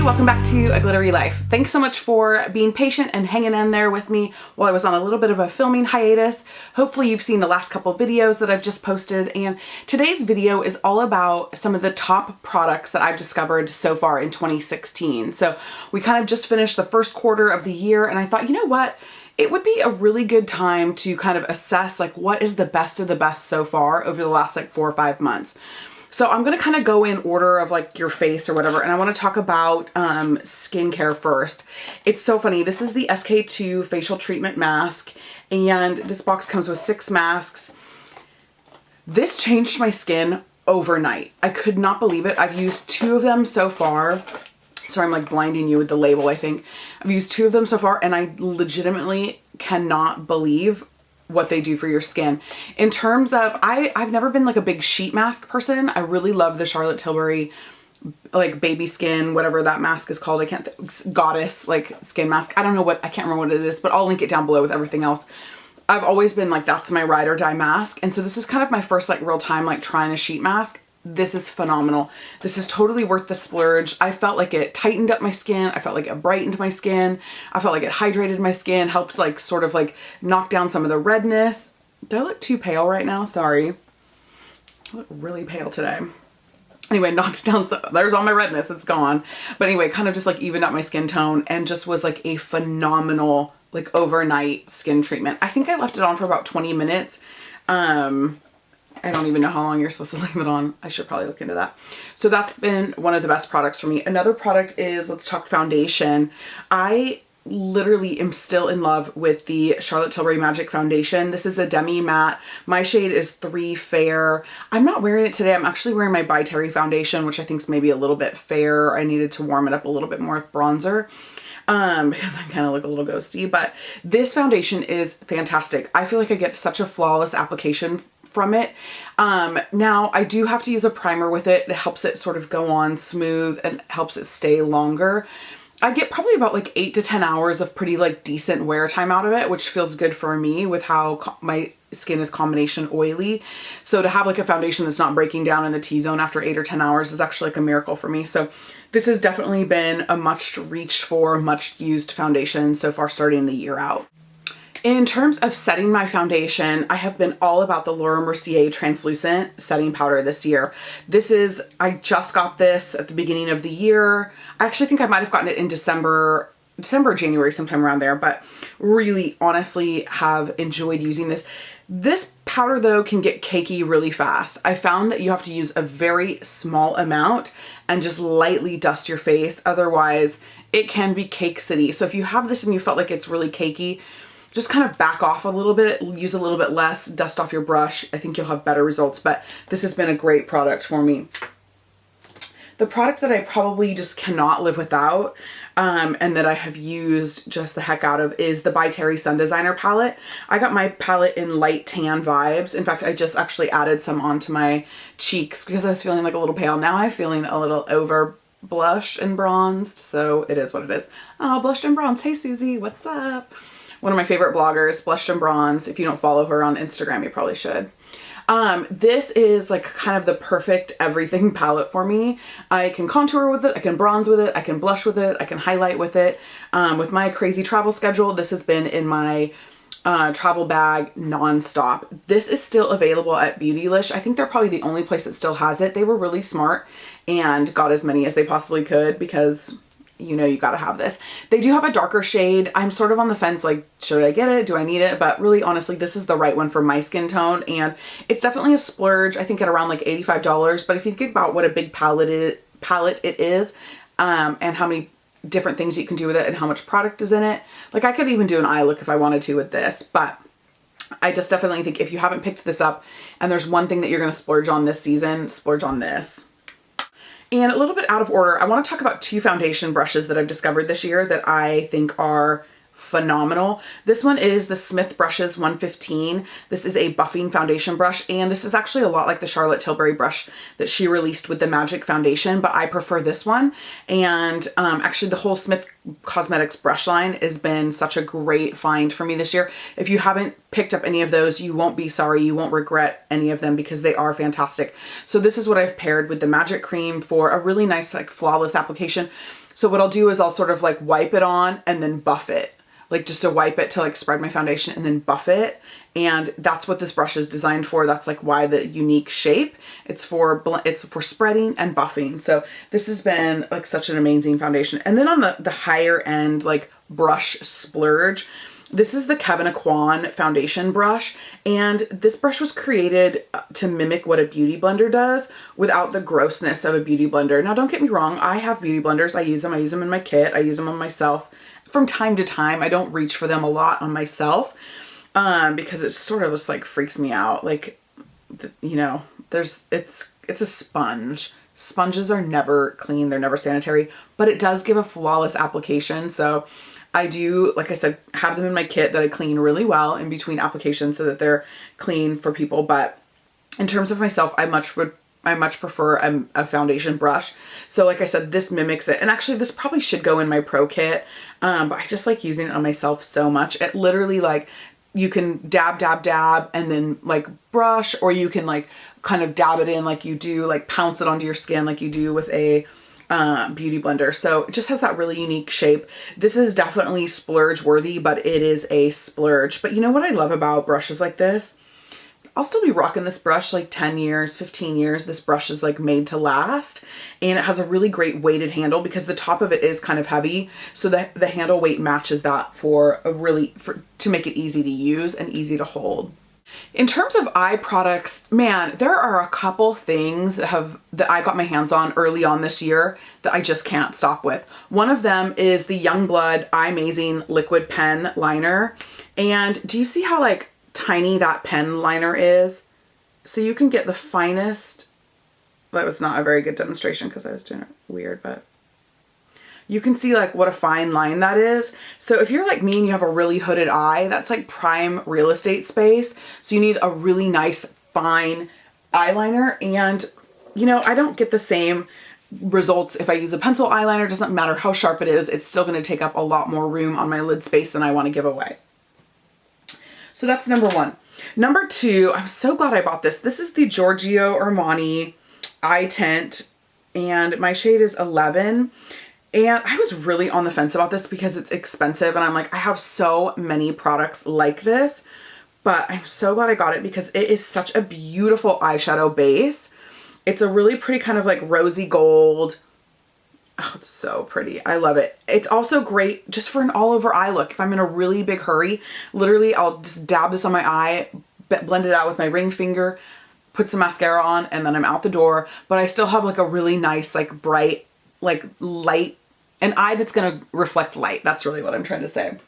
welcome back to A Glittery Life. Thanks so much for being patient and hanging in there with me while I was on a little bit of a filming hiatus. Hopefully you've seen the last couple videos that I've just posted, and today's video is all about some of the top products that I've discovered so far in 2016. So we kind of just finished the first quarter of the year, and I thought, you know what? It would be a really good time to kind of assess like what is the best of the best so far over the last like 4 or 5 months. So I'm going to kind of go in order of like your face or whatever, and I want to talk about skincare first. It's so funny. This is the SK2 facial treatment mask, and this box comes with 6 masks. This changed my skin overnight. I could not believe it. I've used 2 of them so far. Sorry, I'm like blinding you with the label, I think. I've used 2 of them so far, and I legitimately cannot believe what they do for your skin. In terms of, I've never been like a big sheet mask person. I really love the Charlotte Tilbury like baby skin, whatever that mask is called. I can't, goddess like skin mask. I don't know what, I can't remember what it is, but I'll link it down below with everything else. I've always been like, that's my ride or die mask. And so this was kind of my first like real time like trying a sheet mask. This is phenomenal. This is totally worth the splurge. I felt like it tightened up my skin. I felt like it brightened my skin. I felt like it hydrated my skin, helped like sort of like knock down some of the redness. Do I look too pale right now? Sorry. I look really pale today. Anyway, knocked down some, there's all my redness, it's gone. But anyway, kind of just like evened up my skin tone and just was like a phenomenal like overnight skin treatment. I think I left it on for about 20 minutes. I don't even know how long you're supposed to leave it on. I should probably look into that. So that's been one of the best products for me. Another product is, let's talk foundation. I literally am still in love with the Charlotte Tilbury Magic Foundation. This is a demi matte. My shade is 3 Fair. I'm not wearing it today. I'm actually wearing my ByTerry foundation, which I think is maybe a little bit fair. I needed to warm it up a little bit more with bronzer. Because I kind of look a little ghosty, but this foundation is fantastic. I feel like I get such a flawless application from it. Now I do have to use a primer with it. It helps it sort of go on smooth and helps it stay longer. I get probably about like 8 to 10 hours of pretty like decent wear time out of it, which feels good for me with how my skin is combination oily. So to have like a foundation that's not breaking down in the T-zone after 8 or 10 hours is actually like a miracle for me. So this has definitely been a much reached for, much used foundation so far starting the year out. In terms of setting my foundation, I have been all about the Laura Mercier translucent setting powder this year. This is, I just got this at the beginning of the year. I actually think I might have gotten it in December or January, sometime around there, but really honestly have enjoyed using this. This powder though can get cakey really fast. I found that you have to use a very small amount and just lightly dust your face. Otherwise it can be cake city. So if you have this and you felt like it's really cakey, just kind of back off a little bit, use a little bit less, dust off your brush. I think you'll have better results, but this has been a great product for me. The product that I probably just cannot live without, and that I have used just the heck out of, is the ByTerry Sun Designer palette. I got my palette in light tan vibes. In fact, I just actually added some onto my cheeks because I was feeling like a little pale. Now I'm feeling a little over blushed and bronzed, so it is what it is. Oh, blushed and bronzed. Hey Susie, what's up? One of my favorite bloggers, Blushed and Bronze. If you don't follow her on Instagram, you probably should. This is like kind of the perfect everything palette for me. I can contour with it, I can bronze with it, I can blush with it, I can highlight with it. With my crazy travel schedule, this has been in my travel bag nonstop. This is still available at Beautylish. I think they're probably the only place that still has it. They were really smart and got as many as they possibly could because you know you gotta have this. They do have a darker shade. I'm sort of on the fence, like, should I get it? Do I need it? But really, honestly, this is the right one for my skin tone, and it's definitely a splurge. I think at around like $85. But if you think about what a big palette it is, and how many different things you can do with it and how much product is in it, like I could even do an eye look if I wanted to with this. But I just definitely think if you haven't picked this up and there's one thing that you're gonna splurge on this season, splurge on this. And a little bit out of order, I want to talk about 2 foundation brushes that I've discovered this year that I think are phenomenal. This one is the Smith Brushes 115. This is a buffing foundation brush, and this is actually a lot like the Charlotte Tilbury brush that she released with the Magic Foundation, but I prefer this one. And actually the whole Smith Cosmetics brush line has been such a great find for me this year. If you haven't picked up any of those, you won't be sorry, you won't regret any of them because they are fantastic. So this is what I've paired with the Magic Cream for a really nice like flawless application. So what I'll do is I'll sort of like wipe it on and then buff it. Like just to wipe it to like spread my foundation and then buff it. And that's what this brush is designed for. That's like why the unique shape. It's for spreading and buffing. So this has been like such an amazing foundation. And then on the higher end, like brush splurge, this is the Kevyn Aucoin foundation brush. And this brush was created to mimic what a beauty blender does without the grossness of a beauty blender. Now, don't get me wrong. I have beauty blenders. I use them in my kit. I use them on myself from time to time. I don't reach for them a lot on myself. Because it sort of just like freaks me out. Like, you know, it's a sponge. Sponges are never clean. They're never sanitary, but it does give a flawless application. So I do, like I said, have them in my kit that I clean really well in between applications so that they're clean for people. But in terms of myself, I much prefer a foundation brush. So like I said, this mimics it. And actually this probably should go in my pro kit. But I just like using it on myself so much. It literally like, you can dab, dab, dab, and then like brush, or you can like kind of dab it in like you do, like pounce it onto your skin like you do with a beauty blender. So it just has that really unique shape. This is definitely splurge worthy, but it is a splurge. But you know what I love about brushes like this? I'll still be rocking this brush like 10 years, 15 years. This brush is like made to last, and it has a really great weighted handle because the top of it is kind of heavy. So the handle weight matches that to make it easy to use and easy to hold. In terms of eye products, man, there are a couple things that I got my hands on early on this year that I just can't stop with. One of them is the Youngblood Eye Amazing Liquid Pen Liner. And do you see how like tiny that pen liner is? So you can get the finest. That was not a very good demonstration because I was doing it weird, but you can see like what a fine line that is. So if you're like me and you have a really hooded eye, that's like prime real estate space. So you need a really nice fine eyeliner. And you know, I don't get the same results if I use a pencil eyeliner. It doesn't matter how sharp it is. It's still going to take up a lot more room on my lid space than I want to give away. So that's number one. Number two, I'm so glad I bought this. This is the Giorgio Armani eye tint, and my shade is 11. And I was really on the fence about this because it's expensive, and I'm like, I have so many products like this, but I'm so glad I got it because it is such a beautiful eyeshadow base. It's a really pretty kind of like rosy gold. Oh, it's so pretty. I love it. It's also great just for an all over eye look. If I'm in a really big hurry, literally I'll just dab this on my eye, blend it out with my ring finger, put some mascara on, and then I'm out the door. But I still have like a really nice, like bright, like light, an eye that's going to reflect light. That's really what I'm trying to say.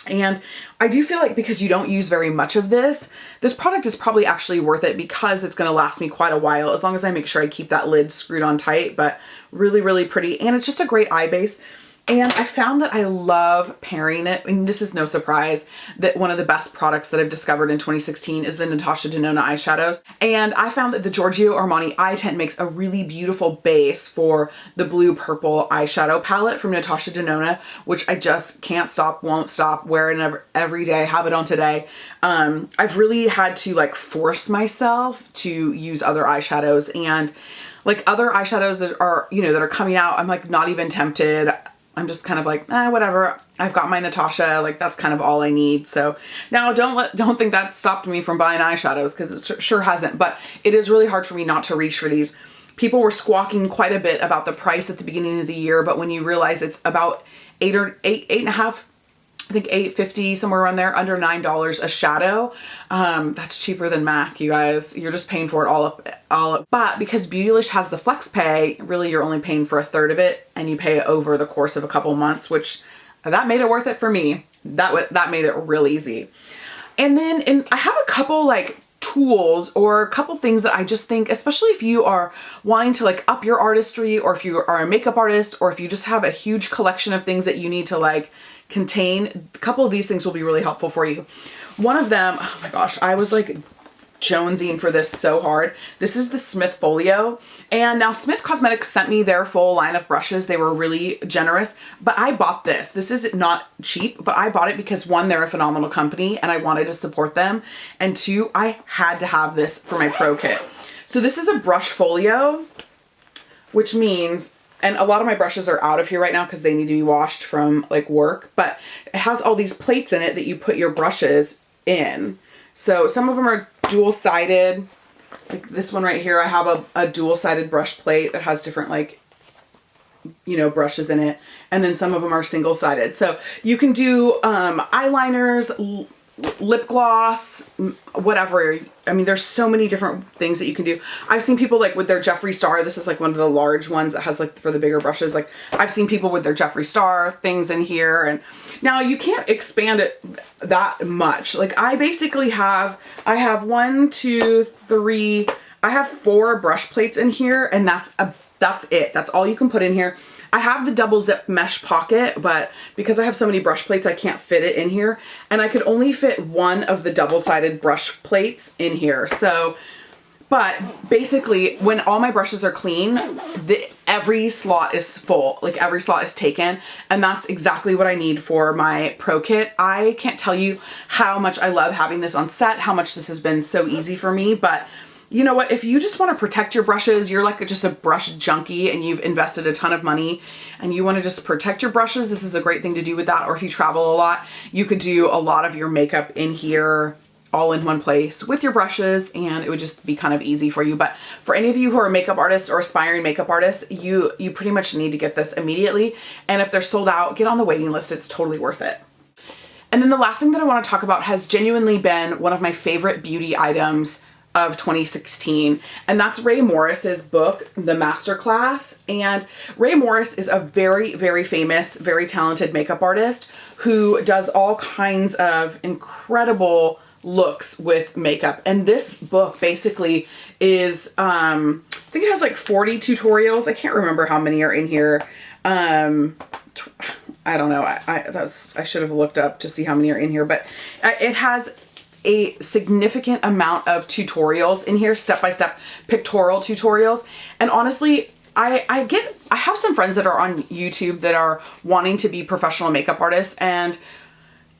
And I do feel like because you don't use very much of this product is probably actually worth it because it's going to last me quite a while as long as I make sure I keep that lid screwed on tight. But really, really pretty. And it's just a great eye base. And I found that I love pairing it. And this is no surprise that one of the best products that I've discovered in 2016 is the Natasha Denona eyeshadows. And I found that the Giorgio Armani eye tint makes a really beautiful base for the blue purple eyeshadow palette from Natasha Denona, which I just can't stop, won't stop, wear it every day, have it on today. I've really had to like force myself to use other eyeshadows, and like other eyeshadows that are, you know, that are coming out, I'm like not even tempted. I'm just kind of like, whatever. I've got my Natasha, like that's kind of all I need. So now don't think that stopped me from buying eyeshadows, because it sure hasn't, but it is really hard for me not to reach for these. People were squawking quite a bit about the price at the beginning of the year, but when you realize it's about eight and a half, I think $8.50, somewhere around there, under $9 a shadow. That's cheaper than MAC, you guys. You're just paying for it all up. But because Beautylish has the flex pay, really you're only paying for a third of it, and you pay it over the course of a couple months, which that made it worth it for me. That made it real easy. And then I have a couple like tools or a couple things that I just think, especially if you are wanting to like up your artistry, or if you are a makeup artist, or if you just have a huge collection of things that you need to like contain, a couple of these things will be really helpful for you. One of them, oh my gosh, I was like jonesing for this so hard. This is the Smith Folio. And now Smith Cosmetics sent me their full line of brushes. They were really generous, but I bought this. This is not cheap, but I bought it because one, they're a phenomenal company and I wanted to support them. And two, I had to have this for my pro kit. So this is a brush folio, which means And a lot of my brushes are out of here right now because they need to be washed from like work, but it has all these plates in it that you put your brushes in. So some of them are dual-sided. Like this one right here, I have a dual-sided brush plate that has different like, you know, brushes in it. And then some of them are single-sided. So you can do eyeliners, lip gloss, whatever. I mean, there's so many different things that you can do. I've seen people like with their Jeffree Star. This is like one of the large ones that has like for the bigger brushes. Like I've seen people with their Jeffree Star things in here. And now you can't expand it that much. Like I basically have 1, 2, 3, I have 4 brush plates in here, and that's it. That's all you can put in here. I have the double zip mesh pocket, but because I have so many brush plates, I can't fit it in here. And I could only fit one of the double-sided brush plates in here. So, but basically when all my brushes are clean, every slot is full, like every slot is taken. And that's exactly what I need for my pro kit. I can't tell you how much I love having this on set, how much this has been so easy for me, but you know what, if you just want to protect your brushes, you're like just a brush junkie and you've invested a ton of money and you want to just protect your brushes, this is a great thing to do with that. Or if you travel a lot, you could do a lot of your makeup in here all in one place with your brushes, and it would just be kind of easy for you. But for any of you who are makeup artists or aspiring makeup artists, you pretty much need to get this immediately. And if they're sold out, get on the waiting list. It's totally worth it. And then the last thing that I want to talk about has genuinely been one of my favorite beauty items of 2016, and that's Rae Morris's book, The Masterclass. And Rae Morris is a very, very famous, very talented makeup artist who does all kinds of incredible looks with makeup. And this book basically is, I think it has like 40 tutorials. I can't remember how many are in here. I don't know. I should have looked up to see how many are in here, but it has a significant amount of tutorials in here, step-by-step pictorial tutorials. And honestly, I have some friends that are on YouTube that are wanting to be professional makeup artists, and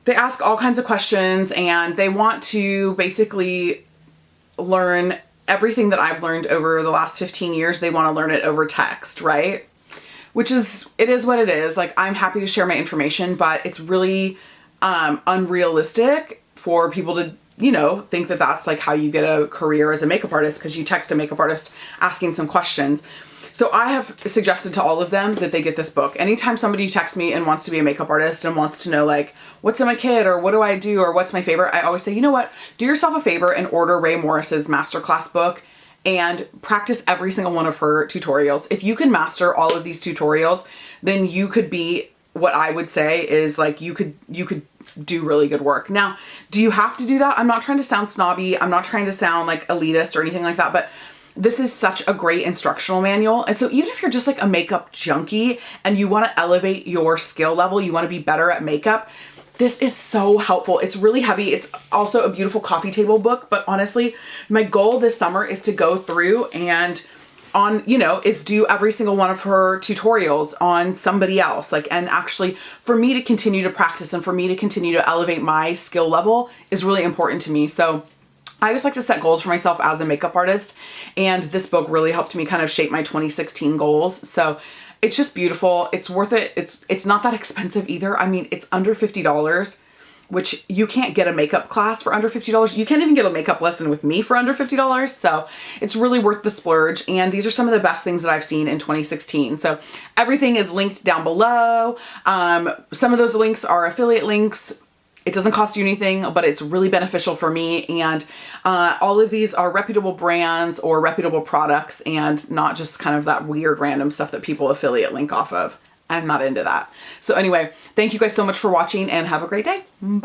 they ask all kinds of questions and they want to basically learn everything that I've learned over the last 15 years. They want to learn it over text, right? Which is, it is what it is. Like, I'm happy to share my information, but it's really unrealistic for people to, you know, think that that's like how you get a career as a makeup artist, because you text a makeup artist asking some questions. So I have suggested to all of them that they get this book. Anytime somebody texts me and wants to be a makeup artist and wants to know like, what's in my kit or what do I do or what's my favorite, I always say, you know what, do yourself a favor and order Rae Morris's Masterclass book and practice every single one of her tutorials. If you can master all of these tutorials, then you could be, what I would say is like, you could do really good work. Now, do you have to do that? I'm not trying to sound snobby. I'm not trying to sound like elitist or anything like that, but this is such a great instructional manual. And so even if you're just like a makeup junkie and you want to elevate your skill level, you want to be better at makeup, this is so helpful. It's really heavy. It's also a beautiful coffee table book, but honestly, my goal this summer is to go through and is do every single one of her tutorials on somebody else. Like, and actually for me to continue to practice and for me to continue to elevate my skill level is really important to me. So I just like to set goals for myself as a makeup artist. And this book really helped me kind of shape my 2016 goals. So it's just beautiful. It's worth it. It's not that expensive either. I mean, it's under $50. Which you can't get a makeup class for under $50. You can't even get a makeup lesson with me for under $50. So it's really worth the splurge. And these are some of the best things that I've seen in 2016. So everything is linked down below. Some of those links are affiliate links. It doesn't cost you anything, but it's really beneficial for me. And all of these are reputable brands or reputable products and not just kind of that weird random stuff that people affiliate link off of. I'm not into that. So anyway, thank you guys so much for watching and have a great day. Bye.